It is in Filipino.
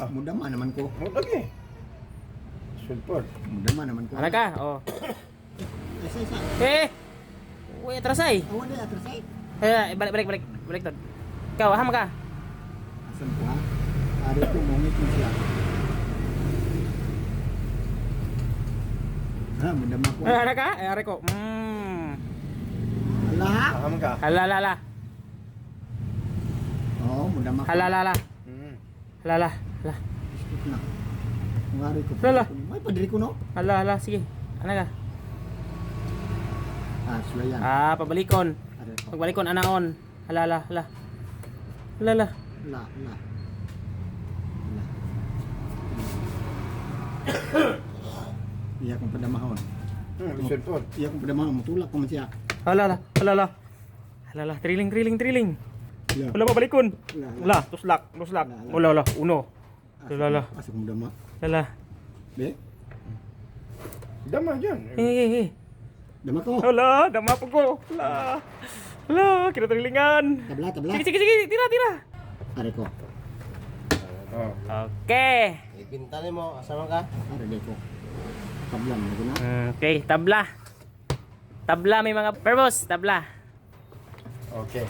Muda naman ko. Lagi. Sulpot. Muda naman ko. Ano ka? Oh. Isa. Eh! Uy, atrasay. Awan na atrasay. Balik to. Ikaw, aham ka. Asan ko ha? Ari ko mongit mo siya. Ha, muda ko. Ano ka? Eh, ari ko. Ala ha? Paham ka? Halalala. Oo, muda ko. Halalala. Halala. Hala. Biskit na. Ang ari ko. Lala. May padri ko no? Hala. Sige. Ano ka? Sulayan. Pabalikon. Ari ko. Pagbalikon, anaon. Halala. Halala. La. Iya kong padamahon. Sulpot. Iya kong padamahon. Mutulak ko man siya. Halala. Triling. Iya. Wala pabalikon. La. Wala. Tuslak. Wala. Uno. Lala. Asa kong dama. Lala. Be? Dama dyan. Eh. Dama ko. Hala. Dama po ko. Hala. Kira trilingan. Tabla. Sige. Tira. Ari ko. Oh. Okay. Ipintanin mo. Asama ka? Ari ko. Tabla mo na. Okay. Tabla. May mga purpose. Tabla. Okay.